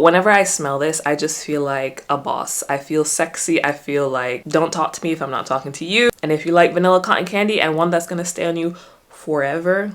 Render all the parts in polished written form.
Whenever I smell this, I just feel like a boss. I feel sexy. I feel like don't talk to me if I'm not talking to you. And if you like vanilla cotton candy and one that's gonna stay on you forever,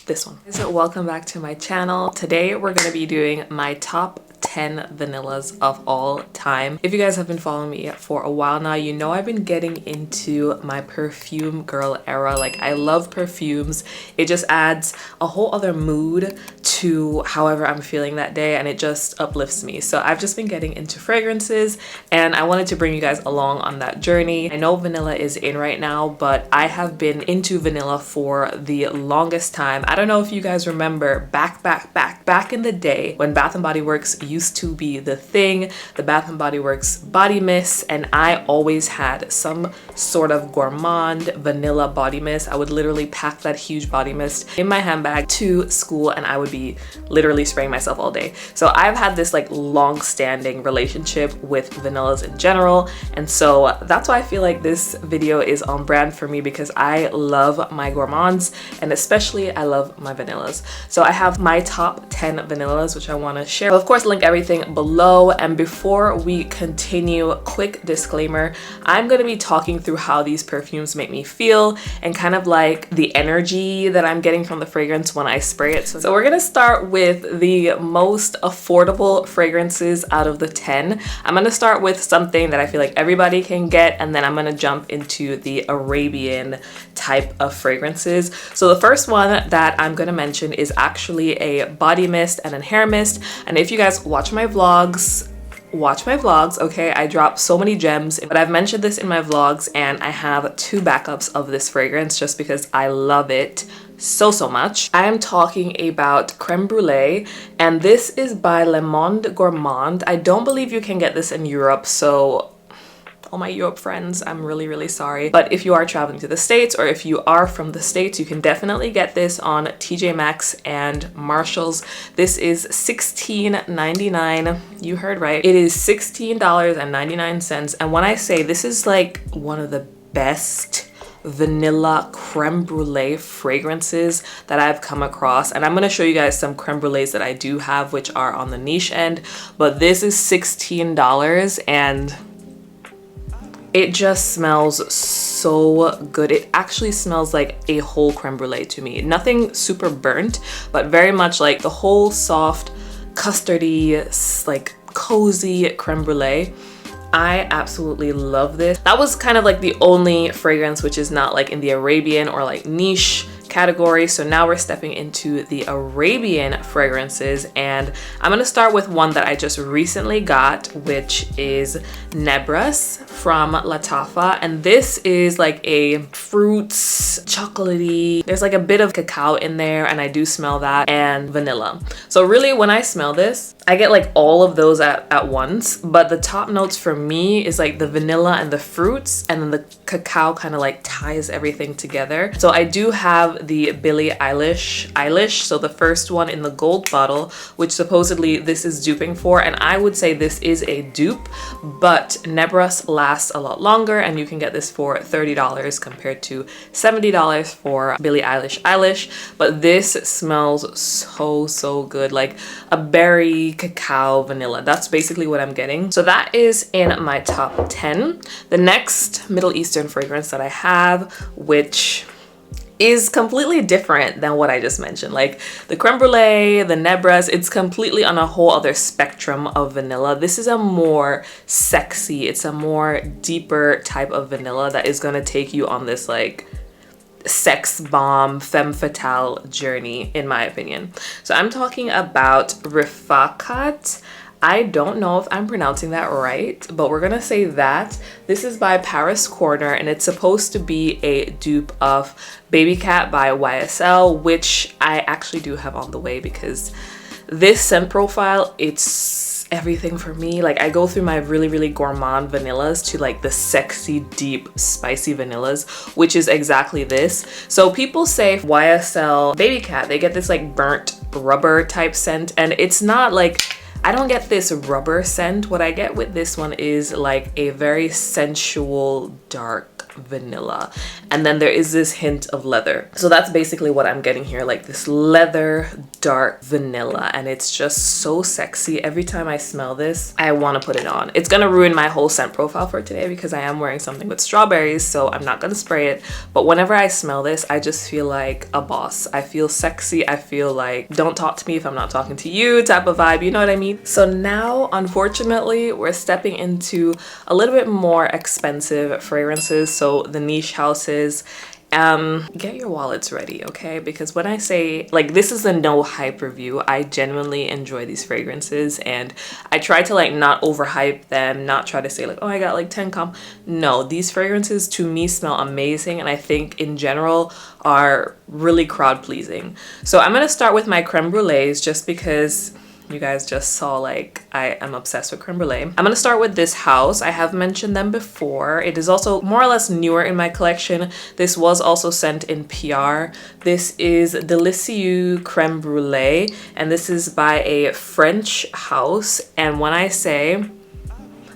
this one. So welcome back to my channel. Today we're gonna be doing my top 10 vanillas of all time. If you guys have been following me for a while now, you know I've been getting into my perfume girl era. Like, I love perfumes. It just adds a whole other mood to however I'm feeling that day, and it just uplifts me. So I've just been getting into fragrances, and I wanted to bring you guys along on that journey. I know vanilla is in right now, but I have been into vanilla for the longest time. I don't know if you guys remember back in the day when Bath & Body Works used to be the thing, the Bath & Body Works body mist, and I always had some sort of gourmand vanilla body mist. I would literally pack that huge body mist in my handbag to school, and I would be literally spraying myself all day. So I've had this like long-standing relationship with vanillas in general, and so that's why I feel like this video is on brand for me, because I love my gourmands, and especially I love my vanillas. So I have my top 10 vanillas, which I want to share. I'll of course link everything below, and before we continue, quick disclaimer, I'm going to be talking through how these perfumes make me feel and kind of like the energy that I'm getting from the fragrance when I spray it. So we're going to start with the most affordable fragrances out of the 10. I'm going to start with something that I feel like everybody can get, and then I'm going to jump into the Arabian type of fragrances. So the first one that I'm going to mention is actually a body mist and a hair mist, and if you guys watch my vlogs, okay, I drop so many gems, but I've mentioned this in my vlogs, and I have 2 backups of this fragrance just because I love it so much. I am talking about Creme Brûlée, and this is by Le Monde Gourmande. I don't believe you can get this in Europe, so all my Europe friends, I'm really sorry. But if you are traveling to the States, or if you are from the States, you can definitely get this on TJ Maxx and Marshalls. This is $16.99. You heard right. It is $16.99. And when I say this is like one of the best vanilla creme brulee fragrances that I've come across, and I'm going to show you guys some creme brulees that I do have, which are on the niche end, but this is $16 and it just smells so good. It actually smells like a whole creme brulee to me. Nothing super burnt, but very much like the whole soft, custardy, like cozy creme brulee. I absolutely love this. That was kind of like the only fragrance which is not like in the Arabian or like niche category. So now we're stepping into the Arabian fragrances, and I'm gonna start with one that I just recently got, which is Nebras from Mataha, and this is like a fruits, chocolatey, there's like a bit of cacao in there, and I do smell that, and vanilla. So really when I smell this, I get like all of those at once, but the top notes for me is like the vanilla and the fruits, and then the cacao kind of like ties everything together. So I do have the Billie Eilish, so the first one in the gold bottle, which supposedly this is duping for, and I would say this is a dupe, but Nebras lasts a lot longer, and you can get this for $30 compared to $70 for Billie Eilish. But this smells so good, like a berry, cacao, vanilla. That's basically what I'm getting. So that is in my top 10. The next Middle Eastern fragrance that I have, which is completely different than what I just mentioned. Like the creme brulee, the Nebras, it's completely on a whole other spectrum of vanilla. This is a more sexy, it's a more deeper type of vanilla that is gonna take you on this like sex bomb, femme fatale journey, in my opinion. So I'm talking about Rifaqaat. I don't know if I'm pronouncing that right, but we're gonna say that. This is by Paris Corner, and it's supposed to be a dupe of Baby Cat by YSL, which I actually do have on the way, because this scent profile, it's everything for me. Like I go through my really gourmand vanillas to like the sexy, deep, spicy vanillas, which is exactly this. So people say YSL Baby Cat, they get this like burnt rubber type scent, and it's not like, I don't get this rubber scent. What I get with this one is like a very sensual, dark vanilla. And then there is this hint of leather. So that's basically what I'm getting here, like this leather dark vanilla, and it's just so sexy. Every time I smell this, I want to put it on. It's gonna ruin my whole scent profile for today because I am wearing something with strawberries, so I'm not gonna spray it. But whenever I smell this, I just feel like a boss. I feel sexy. I feel like don't talk to me if I'm not talking to you type of vibe, you know what I mean? So now, unfortunately, we're stepping into a little bit more expensive fragrances, so the niche houses. Get your wallets ready, okay? Because when I say, like, this is a no hype review, I genuinely enjoy these fragrances, and I try to like not overhype them, not try to say like, oh, I got like 10 comp. No, these fragrances to me smell amazing, and I think in general are really crowd pleasing. So I'm gonna start with my creme brulees just because you guys just saw like I am obsessed with creme brulee. I'm gonna start with this house. I have mentioned them before. It is also more or less newer in my collection. This was also sent in PR. This is Delicieuse Creme Brûlée, and this is by a French house. And when I say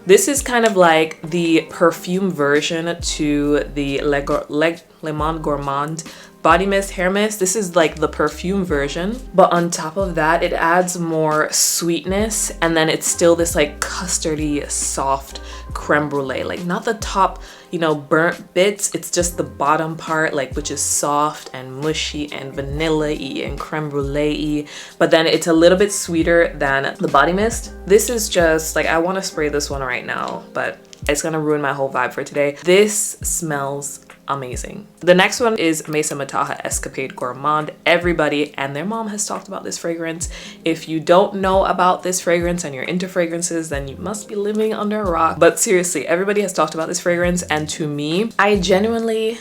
this is kind of like the perfume version to the Le Monde Gourmande body mist, hair mist. This is like the perfume version, but on top of that it adds more sweetness, and then it's still this like custardy soft creme brulee, like not the top, you know, burnt bits. It's just the bottom part, like, which is soft and mushy and vanilla-y and creme brulee-y, but then it's a little bit sweeter than the body mist. This is just like, I want to spray this one right now, but it's gonna ruin my whole vibe for today. This smells amazing. The next one is Maison Mataha Escapade Gourmande. Everybody and their mom has talked about this fragrance. If you don't know about this fragrance and you're into fragrances, then you must be living under a rock. But seriously, everybody has talked about this fragrance, and to me, I genuinely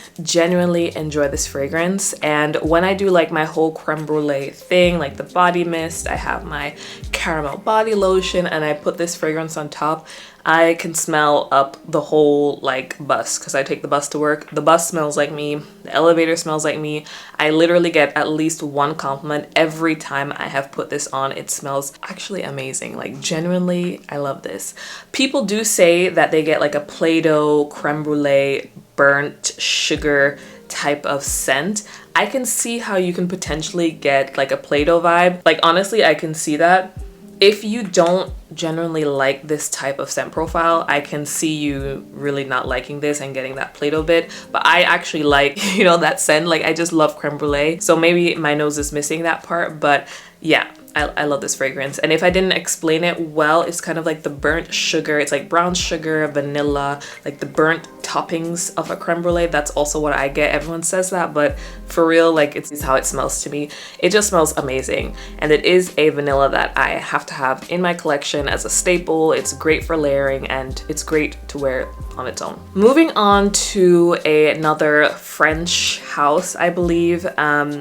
enjoy this fragrance. And when I do like my whole creme brulee thing, like the body mist, I have my caramel body lotion, and I put this fragrance on top, I can smell up the whole like bus, because I take the bus to work. The bus smells like me, the elevator smells like me. I literally get at least one compliment every time I have put this on. It smells actually amazing. Like, genuinely, I love this. People do say that they get like a Play-Doh, creme brulee, burnt sugar type of scent. I can see how you can potentially get like a Play-Doh vibe. Like, honestly, I can see that. If you don't generally like this type of scent profile, I can see you really not liking this and getting that Play-Doh bit. But I actually like, you know, that scent. Like, I just love creme brulee. So maybe my nose is missing that part, but yeah. I love this fragrance. And if I didn't explain it well, it's kind of like the burnt sugar. It's like brown sugar, vanilla, like the burnt toppings of a creme brulee. That's also what I get. Everyone says that, but for real, like, it's how it smells to me. It just smells amazing. And it is a vanilla that I have to have in my collection as a staple. It's great for layering, and it's great to wear on its own. Moving on to another French house, I believe.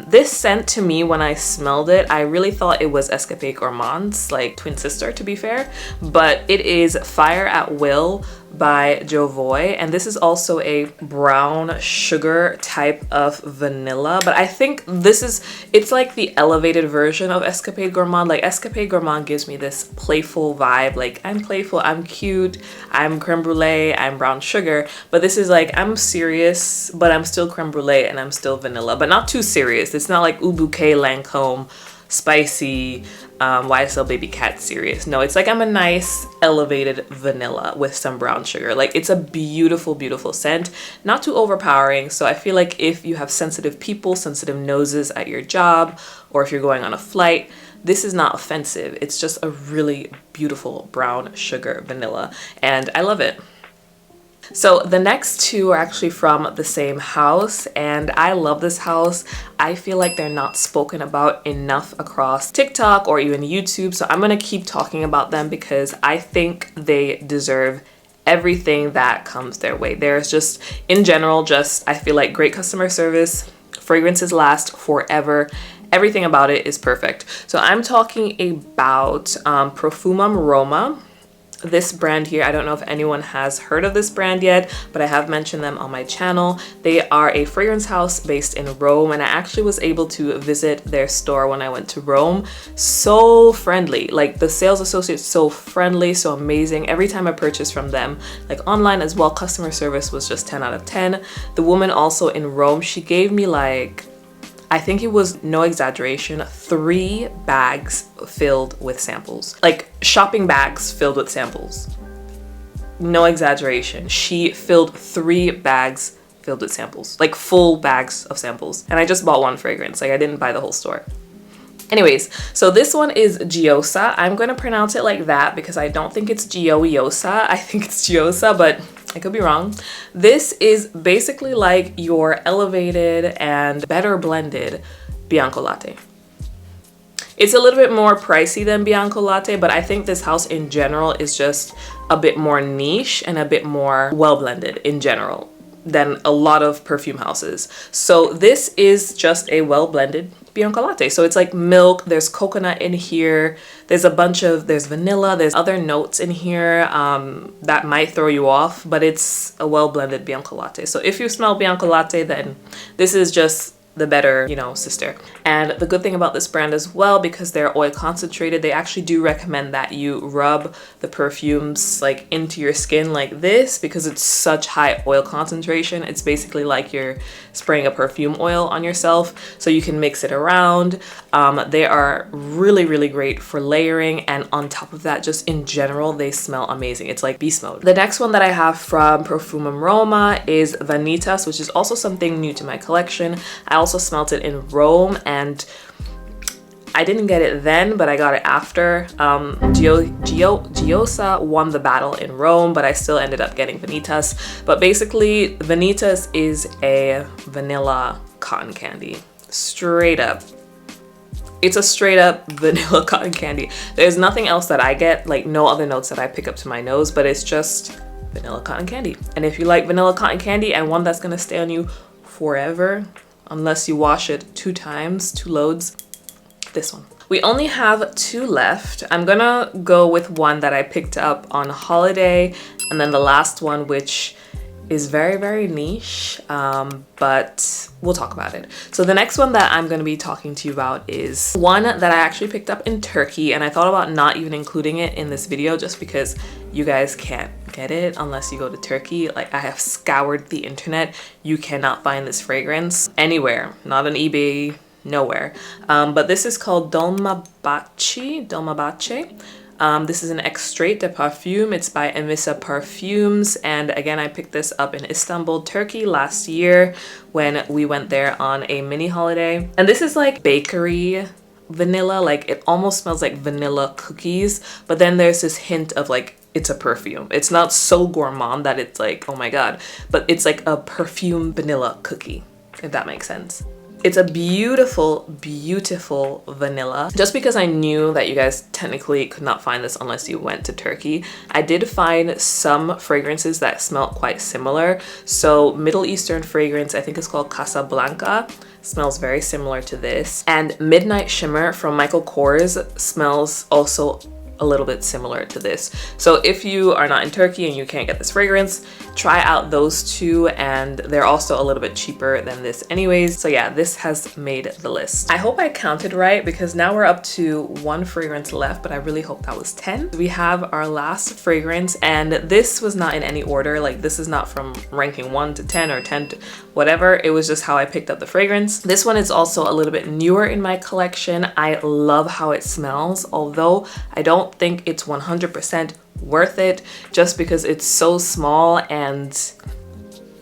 This scent to me, when I smelled it, I really thought it was Escapade Gourmande's like twin sister, to be fair, but it is Fire at Will by Jovoy, and this is also a brown sugar type of vanilla, but I think it's like the elevated version of Escapade Gourmande. Like, Escapade Gourmande gives me this playful vibe, like I'm playful, I'm cute, I'm creme brulee, I'm brown sugar, but this is like I'm serious, but I'm still creme brulee and I'm still vanilla, but not too serious. It's not like Eau Bouquet Lancôme spicy YSL Baby Cat serious. No, it's like I'm a nice elevated vanilla with some brown sugar. Like, it's a beautiful scent, not too overpowering. So I feel like if you have sensitive people, sensitive noses at your job, or if you're going on a flight, this is not offensive. It's just a really beautiful brown sugar vanilla, and I love it. So the next two are actually from the same house, and I love this house. I feel like they're not spoken about enough across TikTok or even YouTube, so I'm gonna keep talking about them because I think they deserve everything that comes their way. There's just, in general, I feel like great customer service, fragrances last forever, everything about it is perfect. So I'm talking about Profumum Roma. this brand here. I don't know if anyone has heard of this brand yet, but I have mentioned them on my channel. They are a fragrance house based in Rome, and I actually was able to visit their store when I went to Rome. So friendly, like the sales associates, so friendly, so amazing. Every time I purchased from them, like online as well, customer service was just 10 out of 10. The woman also in Rome, she gave me like, I think it was, no exaggeration, 3 bags filled with samples. Like shopping bags filled with samples. No exaggeration. She filled 3 bags filled with samples. Like full bags of samples. And I just bought 1 fragrance. Like I didn't buy the whole store. Anyways, so this one is Gioiosa. I'm going to pronounce it like that because I don't think it's Gioiosa. I think it's Gioiosa, but I could be wrong. This is basically like your elevated and better blended Bianco Latte. It's a little bit more pricey than Bianco Latte, but I think this house in general is just a bit more niche and a bit more well blended in general than a lot of perfume houses. So this is just a well blended Bianco Latte. So it's like milk, there's coconut in here, there's vanilla, there's other notes in here that might throw you off, but it's a well blended Bianco Latte. So if you smell Bianco Latte, then this is just the better, you know, sister. And the good thing about this brand as well, because they're oil concentrated, they actually do recommend that you rub the perfumes like into your skin like this, because it's such high oil concentration. It's basically like you're spraying a perfume oil on yourself, so you can mix it around. They are really, really great for layering, and on top of that, just in general, they smell amazing. It's like beast mode. The next one that I have from Profumum Roma is Vanitas, which is also something new to my collection. I also smelt it in Rome, and I didn't get it then, but I got it after. Gioiosa won the battle in Rome, but I still ended up getting Vanitas. But basically, Vanitas is a vanilla cotton candy. Straight up. It's a straight up vanilla cotton candy. There's nothing else that I get, like no other notes that I pick up to my nose, but it's just vanilla cotton candy. And if you like vanilla cotton candy and one that's gonna stay on you forever, unless you wash it 2 times, 2 loads, this one. We only have 2 left. I'm gonna go with one that I picked up on holiday, and then the last one, which is very, very niche, but we'll talk about it. So the next one that I'm going to be talking to you about is one that I actually picked up in Turkey, and I thought about not even including it in this video just because you guys can't get it unless you go to Turkey. Like, I have scoured the internet. You cannot find this fragrance anywhere, not on eBay, nowhere. But this is called Dolmabahce. This is an extrait de parfum. It's by Emissa Parfums, and again, I picked this up in Istanbul, Turkey last year when we went there on a mini holiday. And this is like bakery vanilla, like it almost smells like vanilla cookies, but then there's this hint of like it's a perfume. It's not so gourmand that it's like, oh my god, but it's like a perfume vanilla cookie, if that makes sense. It's a beautiful, beautiful vanilla. Just because I knew that you guys technically could not find this unless you went to Turkey, I did find some fragrances that smelled quite similar. So Middle Eastern fragrance, I think it's called Casablanca, smells very similar to this. And Midnight Shimmer from Michael Kors smells also a little bit similar to this. So if you are not in Turkey and you can't get this fragrance, try out those 2, and they're also a little bit cheaper than this anyways. So yeah, this has made the list. I hope I counted right because now we're up to 1 fragrance left, but I really hope that was 10. We have our last fragrance, and this was not in any order. Like, this is not from ranking 1 to 10 or 10 to whatever. It was just how I picked up the fragrance. This one is also a little bit newer in my collection. I love how it smells, although I don't think it's 100% worth it just because it's so small. And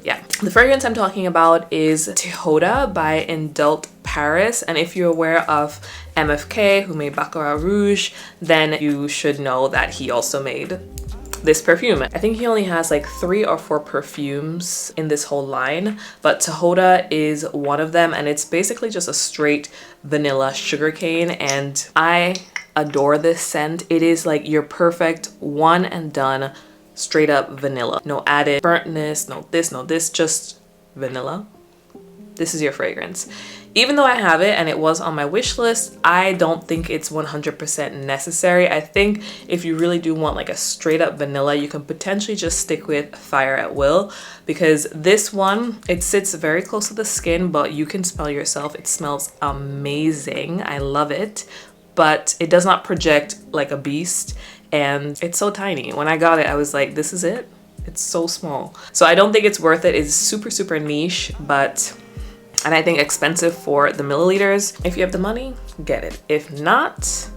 yeah, the fragrance I'm talking about is Tihota by Indult Paris, and if you're aware of MFK, who made Baccarat Rouge, then you should know that he also made this perfume. I think he only has like 3 or 4 perfumes in this whole line, but Tihota is one of them, and it's basically just a straight vanilla sugarcane, and I adore this scent. It is like your perfect one and done straight up vanilla. No added burntness, no this, just vanilla. This is your fragrance. Even though I have it and it was on my wish list, I don't think it's 100% necessary. I think if you really do want like a straight up vanilla, you can potentially just stick with Fire at Will, because this one, it sits very close to the skin, but you can smell yourself. It smells amazing. I love it, but it does not project like a beast, and it's so tiny. When I got it, I was like, this is it? It's so small. So I don't think it's worth it. It's super niche, and I think expensive for the milliliters. If you have the money, get it. If not,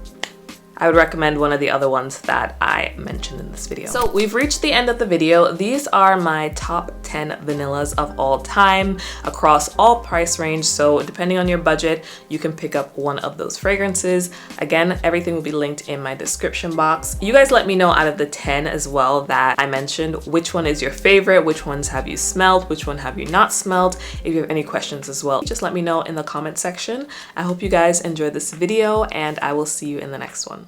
I would recommend one of the other ones that I mentioned in this video. So we've reached the end of the video. These are my top 10 vanillas of all time across all price range. So depending on your budget, you can pick up one of those fragrances. Again, everything will be linked in my description box. You guys let me know out of the 10 as well that I mentioned, which one is your favorite, which ones have you smelled, which one have you not smelled. If you have any questions as well, just let me know in the comment section. I hope you guys enjoyed this video, and I will see you in the next one.